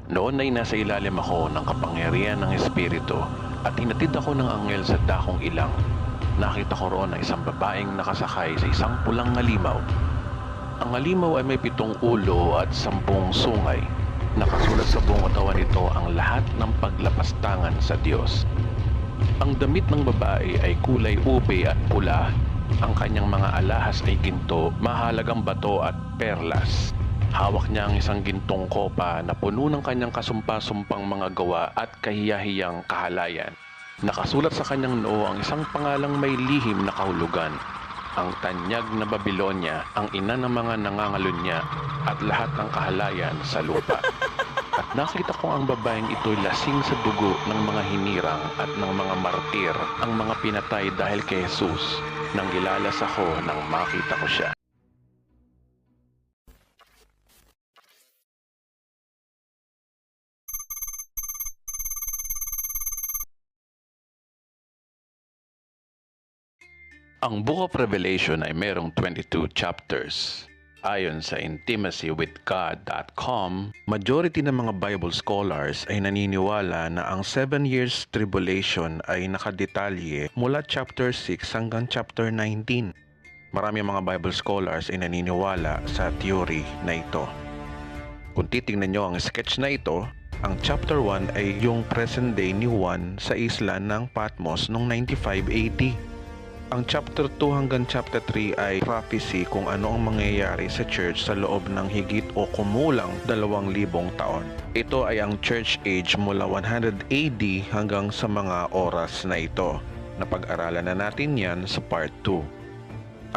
Noon ay nasa ilalim ako ng kapangyarihan ng Espiritu at hinatid ako ng anghel sa dakong ilang. Nakita ko roon na isang babaeng nakasakay sa isang pulang halimaw. Ang halimaw ay may 7 ulo at 10 sungay. Nakasulat sa buong katawan nito ang lahat ng paglapastangan sa Diyos. Ang damit ng babae ay kulay ube at pula. Ang kanyang mga alahas ay ginto, mahalagang bato at perlas. Hawak niya ang isang gintong kopa na puno ng kanyang kasumpa-sumpang mga gawa at kahiyahiyang kahalayan. Nakasulat sa kanyang noo ang isang pangalang may lihim na kahulugan. Ang tanyag na Babilonia, ang ina ng mga nangangalunya at lahat ng kahalayan sa lupa. At nakita ko ang babaeng ito'y lasing sa dugo ng mga hinirang at ng mga martir, ang mga pinatay dahil kay Jesus. Nang gilalas ako nang makita ko siya. Ang Book of Revelation ay merong 22 chapters. Ayon sa intimacywithgod.com, majority ng mga Bible scholars ay naniniwala na ang 7 years tribulation ay nakadetalye mula chapter 6 hanggang chapter 19. Marami mga Bible scholars ay naniniwala sa theory na ito. Kung titingnan nyo ang sketch na ito, ang chapter 1 ay yung present day ni Juan sa isla ng Patmos noong 95 AD. Ang chapter 2 hanggang chapter 3 ay prophecy kung ano ang mangyayari sa church sa loob ng higit o kumulang 2,000 taon. Ito ay ang church age mula 100 AD hanggang sa mga oras na ito. Napag-aralan na natin yan sa part 2.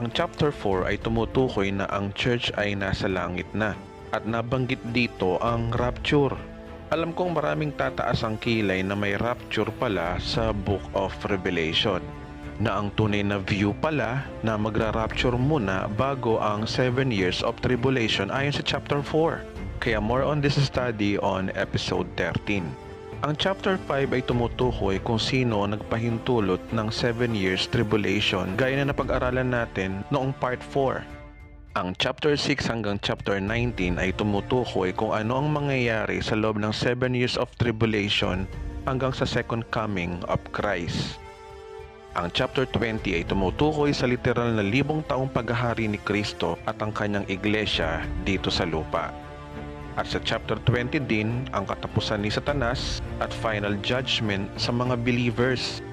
Ang chapter 4 ay tumutukoy na ang church ay nasa langit na at nabanggit dito ang rapture. Alam kong maraming tataas ang kilay na may rapture pala sa Book of Revelation, na ang tunay na view pala na magra-rapture muna bago ang 7 years of tribulation ayon sa chapter 4. Kaya more on this study on episode 13. Ang chapter 5 ay tumutukoy kung sino nagpahintulot ng 7 years tribulation gaya na napag-aralan natin noong part 4. Ang chapter 6 hanggang chapter 19 ay tumutukoy kung ano ang mangyayari sa loob ng 7 years of tribulation hanggang sa second coming of Christ. Ang chapter 20 ay tumutukoy sa literal na 1,000 taong paghahari ni Kristo at ang kanyang iglesia dito sa lupa. At sa chapter 20 din, ang katapusan ni Satanas at final judgment sa mga believers.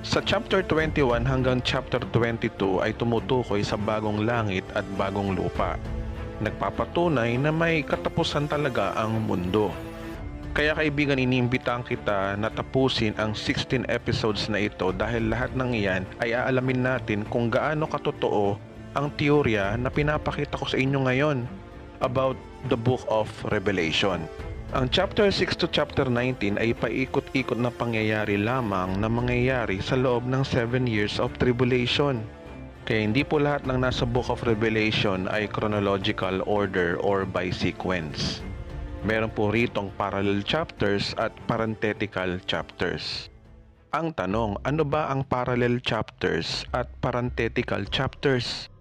Sa chapter 21 hanggang chapter 22 ay tumutukoy sa bagong langit at bagong lupa. Nagpapatunay na may katapusan talaga ang mundo. Kaya kaibigan, iniimbitahan kita na tapusin ang 16 episodes na ito dahil lahat ng iyan ay aalamin natin kung gaano katotoo ang teorya na pinapakita ko sa inyo ngayon about the Book of Revelation. Ang chapter 6 to chapter 19 ay paikot-ikot na pangyayari lamang na mangyayari sa loob ng 7 years of tribulation. Kaya hindi po lahat ng nasa Book of Revelation ay chronological order or by sequence. Meron po ritong parallel chapters at parenthetical chapters. Ang tanong, ano ba ang parallel chapters at parenthetical chapters?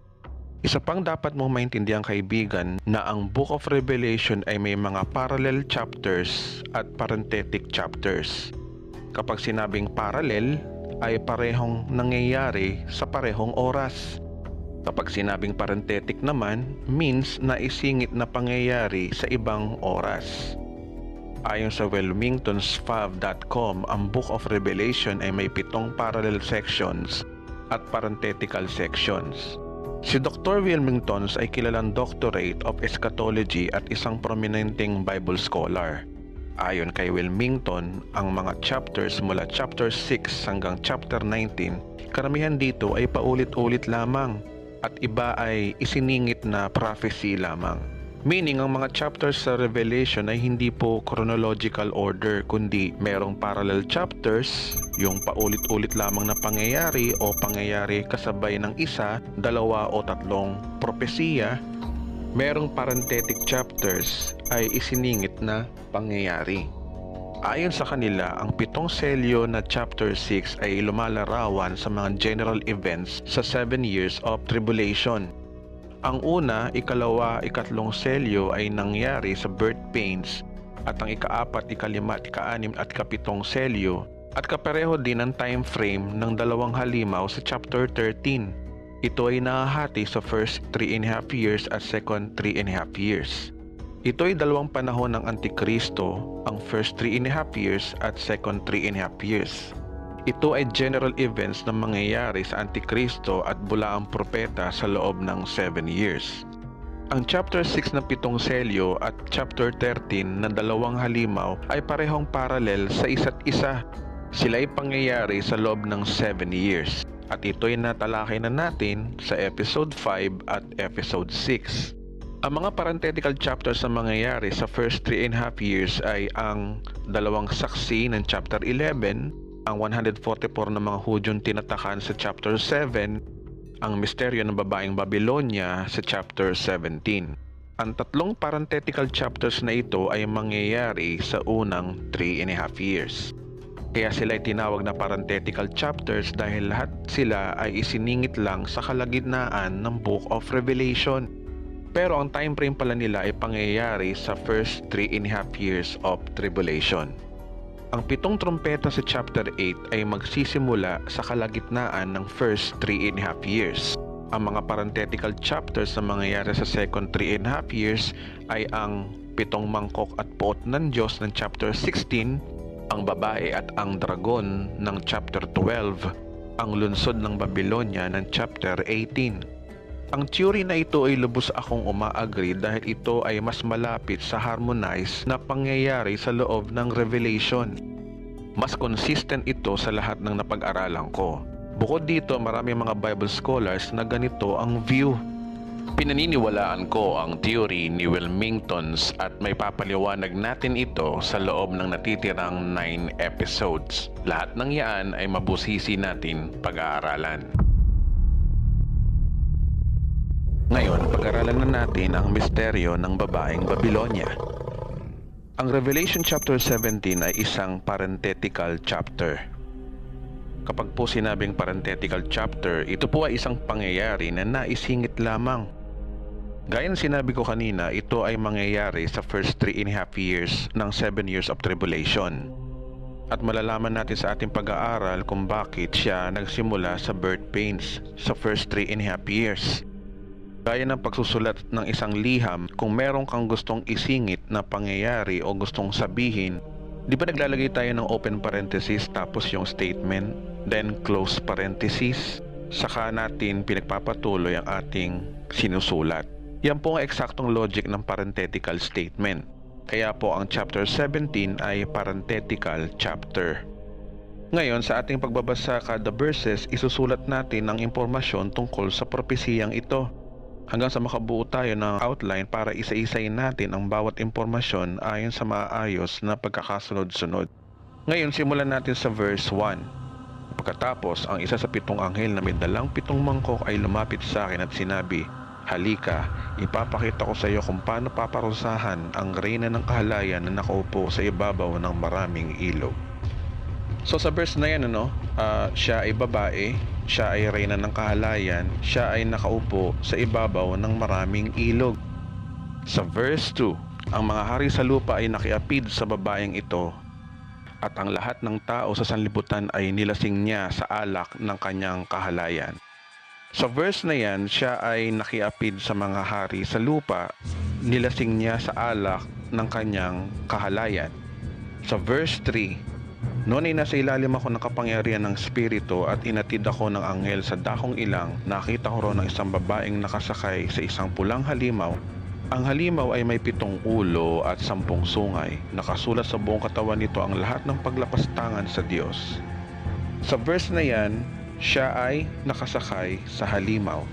Isa pang dapat mong maintindihan, kaibigan, na ang Book of Revelation ay may mga parallel chapters at parenthetic chapters. Kapag sinabing parallel, ay parehong nangyayari sa parehong oras. Kapag sinabing parenthetic naman, means na isingit na pangyayari sa ibang oras. Ayon sa wilmingtonsfav.com, ang Book of Revelation ay may 7 parallel sections at parenthetical sections. Si Dr. Wilmingtons ay kilalang doctorate of eschatology at isang prominenteng Bible scholar. Ayon kay Wilmington, ang mga chapters mula chapter 6 hanggang chapter 19, karamihan dito ay paulit-ulit lamang at iba ay isiningit na prophecy lamang. Meaning, ang mga chapters sa Revelation ay hindi po chronological order, kundi merong parallel chapters, yung paulit-ulit lamang na pangyayari o pangyayari kasabay ng 1, 2 o 3 propesiya. Merong parenthetic chapters ay isiningit na pangyayari. Ayon sa kanila, ang 7 selyo na chapter 6 ay lumalarawan sa mga general events sa 7 years of tribulation. Ang una, ikalawa, ikatlong selyo ay nangyari sa birth pains at ang ika-4, ika-5, ika-6 at ika-7 selyo at kapareho din ang time frame ng dalawang halimaw sa chapter 13. Ito ay nahahati sa first 3.5 years at second 3.5 years. Ito ay dalawang panahon ng Antikristo, ang first 3.5 years at second 3.5 years. Ito ay general events na mangyayari sa Antikristo at bulaang propeta sa loob ng 7 years. Ang chapter 6 ng 7 selyo at chapter 13 na dalawang halimaw ay parehong parallel sa isa't isa. Sila ay pangyayari sa loob ng 7 years at ito ay natalakay na natin sa episode 5 at episode 6. Ang mga parenthetical chapters na mangyayari sa first 3.5 years ay ang dalawang saksi ng chapter 11, ang 144 na mga Hudyong tinatakan sa chapter 7, ang misteryo ng babaeng Babylonia sa chapter 17. Ang tatlong parenthetical chapters na ito ay mangyayari sa unang 3.5 years. Kaya sila ay tinawag na parenthetical chapters dahil lahat sila ay isiningit lang sa kalagitnaan ng Book of Revelation. Pero ang time frame pala nila ay pangyayari sa first 3.5 years of tribulation. Ang 7 trumpeta sa chapter 8 ay magsisimula sa kalagitnaan ng first 3.5 years. Ang mga parenthetical chapters na mangyayari sa second 3.5 years ay ang 7 mangkok at puot ng Diyos ng chapter 16, ang babae at ang dragon ng chapter 12, ang lunsod ng Babylonia ng chapter 18. Ang theory na ito ay lubos akong uma-agree dahil ito ay mas malapit sa harmonize na pangyayari sa loob ng Revelation. Mas consistent ito sa lahat ng napag-aralan ko. Bukod dito, marami mga Bible scholars na ganito ang view. Pinaniniwalaan ko ang theory ni Wilmingtons at may papaliwanag natin ito sa loob ng natitirang 9 episodes. Lahat ng yan ay mabusisi natin pag-aaralan. Ngayon, pag-aralan na natin ang misteryo ng babaeng Babylonia. Ang Revelation chapter 17 ay isang parenthetical chapter. Kapag po sinabing parenthetical chapter, ito po ay isang pangyayari na naisingit lamang. Gaya ng sinabi ko kanina, ito ay mangyayari sa first 3.5 years ng 7 years of tribulation. At malalaman natin sa ating pag-aaral kung bakit siya nagsimula sa birth pains sa first 3.5 years. Gaya ng pagsusulat ng isang liham, kung meron kang gustong isingit na pangyayari o gustong sabihin, di ba naglalagay tayo ng open parenthesis tapos yung statement, then close parenthesis, saka natin pinagpapatuloy ang ating sinusulat. Yan po ang eksaktong logic ng parenthetical statement. Kaya po ang chapter 17 ay parenthetical chapter. Ngayon, sa ating pagbabasa kada verses, isusulat natin ang impormasyon tungkol sa propesiyang ito. Hanggang sa makabuo tayo ng outline para isa-isayin natin ang bawat impormasyon ayon sa maayos na pagkakasunod-sunod. Ngayon, simulan natin sa verse 1. Pagkatapos, ang isa sa 7 anghel na may dalang 7 mangkok ay lumapit sa akin at sinabi, "Halika, ipapakita ko sa iyo kung paano paparusahan ang reyna ng kahalayan na nakaupo sa ibabaw ng maraming ilog." So sa verse na yan, siya ay babae, siya ay reyna ng kahalayan, siya ay nakaupo sa ibabaw ng maraming ilog. Sa verse 2, ang mga hari sa lupa ay nakiapid sa babaeng ito, at ang lahat ng tao sa sanlibutan ay nilasing niya sa alak ng kanyang kahalayan. Sa verse na yan, siya ay nakiapid sa mga hari sa lupa, nilasing niya sa alak ng kanyang kahalayan. Sa verse 3, noon ay nasa ilalim ako ng kapangyarihan ng Espiritu at inatid ako ng anghel sa dakong ilang. Nakita ko roon ng isang babaeng nakasakay sa isang pulang halimaw. Ang halimaw ay may 7 ulo at 10 sungay. Nakasulat sa buong katawan nito ang lahat ng paglapastangan sa Diyos. Sa verse na yan, siya ay nakasakay sa halimaw.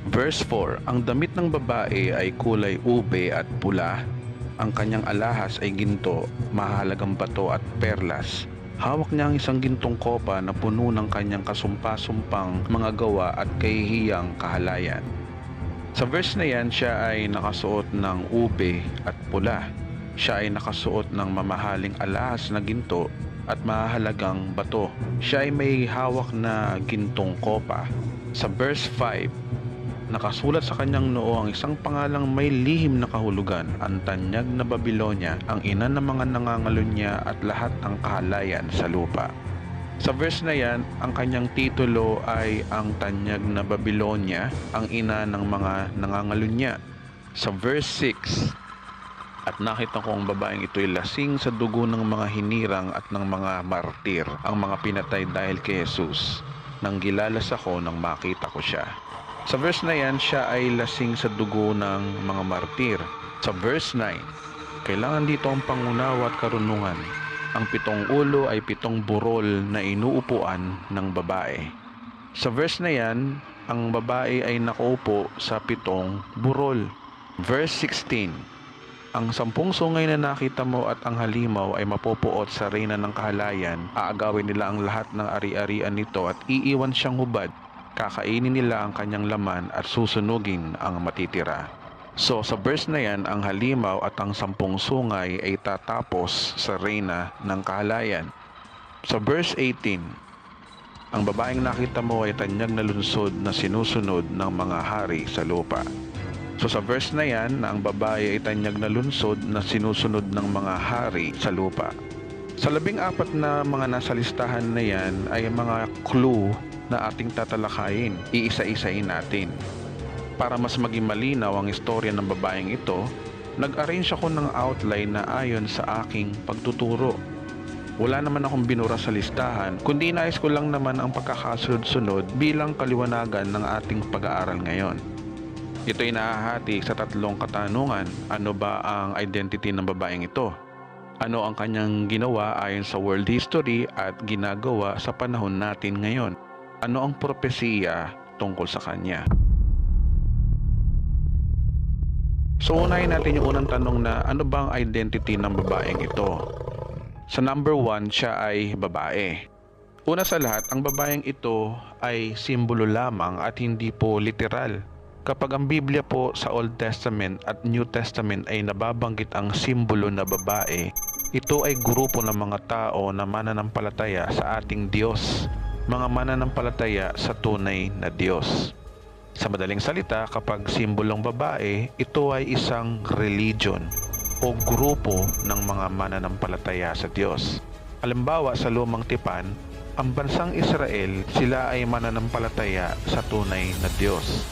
Verse 4, ang damit ng babae ay kulay ube at pula. Ang kanyang alahas ay ginto, mahalagang bato at perlas. Hawak niya ang isang gintong kopa na puno ng kanyang kasumpa-sumpang mga gawa at kahihiyang kahalayan. Sa verse na yan, siya ay nakasuot ng ube at pula. Siya ay nakasuot ng mamahaling alahas na ginto at mahalagang bato. Siya ay may hawak na gintong kopa. Sa verse 5, Nakasulat sa kanyang noo ang isang pangalang may lihim na kahulugan, ang tanyag na Babilonia, ang ina ng mga nangangalunya at lahat ng kahalayan sa lupa. Sa verse na yan, ang kanyang titulo ay ang tanyag na Babilonia, ang ina ng mga nangangalunya. Sa verse 6, at nakita ko ang babaeng ito'y lasing sa dugo ng mga hinirang at ng mga martir, ang mga pinatay dahil kay Jesus. Nang gilalas ako nang makita ko siya. Sa verse na yan, siya ay lasing sa dugo ng mga martir. Sa verse 9, kailangan dito ang pangunawa at karunungan. Ang 7 ulo ay 7 burol na inuupuan ng babae. Sa verse na yan, ang babae ay nakaupo sa 7 burol. Verse 16, ang 10 sungay na nakita mo at ang halimaw ay mapupuot sa reyna ng kahalayan. Aagawin nila ang lahat ng ari-arian nito at iiwan siyang hubad. Kakainin nila ang kanyang laman at susunugin ang matitira. So sa verse na yan, ang halimaw at ang 10 sungay ay tatapos sa reyna ng kahalayan. Sa verse 18, ang babaeng nakita mo ay tanyag na lunsod na sinusunod ng mga hari sa lupa. So sa verse na yan, ang babae ay tanyag na lunsod na sinusunod ng mga hari sa lupa. Sa 14 na mga nasa listahan na yan ay mga clue na ating tatalakayin, iisa-isain natin. Para mas maging malinaw ang istorya ng babaeng ito, nag-arrange ako ng outline na ayon sa aking pagtuturo. Wala naman akong binura sa listahan, kundi nais ko lang naman ang pagkakasunod-sunod bilang kaliwanagan ng ating pag-aaral ngayon. Ito'y nahahati sa 3 katanungan. Ano ba ang identity ng babaeng ito? Ano ang kanyang ginawa ayon sa world history at ginagawa sa panahon natin ngayon? Ano ang propesiya tungkol sa kanya? So unahin natin yung unang tanong na ano ba ang identity ng babaeng ito? Sa number 1, siya ay babae. Una sa lahat, ang babaeng ito ay simbolo lamang at hindi po literal. Kapag ang Biblia po sa Old Testament at New Testament ay nababanggit ang simbolo na babae, ito ay grupo ng mga tao na mananampalataya sa ating Diyos, mga mananampalataya sa tunay na Diyos. Sa madaling salita, kapag simbolong babae, ito ay isang religion o grupo ng mga mananampalataya sa Diyos. Halimbawa, sa Lumang Tipan, ang bansang Israel, sila ay mananampalataya sa tunay na Diyos.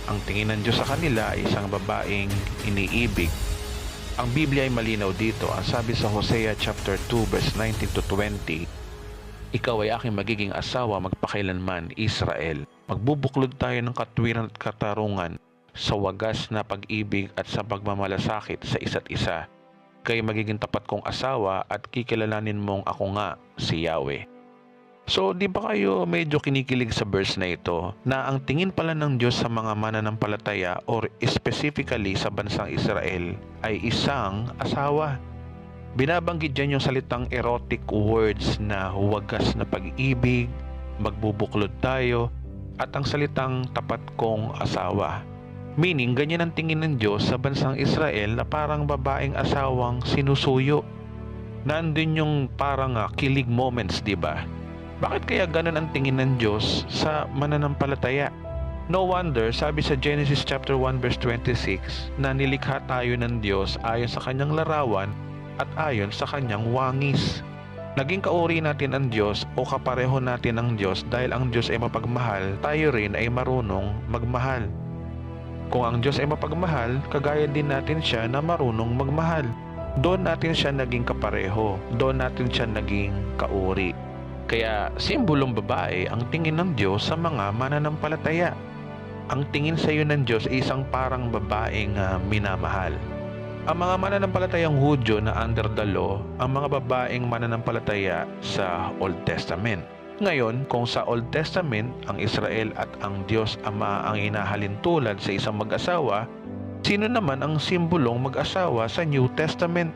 Ang tingin ng Diyos sa kanila ay isang babaeng iniibig. Ang Biblia ay malinaw dito. Ang sabi sa Hosea chapter 2 verse 19 to 20, ikaw ay aking magiging asawa magpakailanman, Israel. Magbubuklod tayo ng katwiran at katarungan sa wagas na pag-ibig at sa pagmamalasakit sa isa't isa. Kayo magiging tapat kong asawa at kikilalanin mong ako nga si Yahweh. So, di ba kayo medyo kinikilig sa verse na ito na ang tingin pala ng Diyos sa mga mananampalataya or specifically sa bansang Israel ay isang asawa? Binabanggit dyan yung salitang erotic words na wagas na pag-ibig, magbubuklod tayo, at ang salitang tapat kong asawa. Meaning, ganyan ang tingin ng Diyos sa bansang Israel na parang babaeng asawang sinusuyo. Nandun yung parang kilig moments, di ba? Bakit kaya ganun ang tingin ng Diyos sa mananampalataya? No wonder, sabi sa Genesis chapter 1 verse 26 na nilikha tayo ng Diyos ayon sa kanyang larawan at ayon sa kanyang wangis. Naging kauri natin ang Diyos o kapareho natin ang Diyos dahil ang Diyos ay mapagmahal, tayo rin ay marunong magmahal. Kung ang Diyos ay mapagmahal, kagaya din natin siya na marunong magmahal. Doon natin siya naging kapareho, doon natin siya naging kauri. Kaya simbolong babae ang tingin ng Diyos sa mga mananampalataya. Ang tingin sa iyo ng Diyos ay isang parang babaeng minamahal. Ang mga mananampalatayang Hudyo na under the law, ang mga babaeng mananampalataya sa Old Testament. Ngayon, kung sa Old Testament, ang Israel at ang Diyos Ama ang inahalin tulad sa isang mag-asawa, sino naman ang simbolong mag-asawa sa New Testament?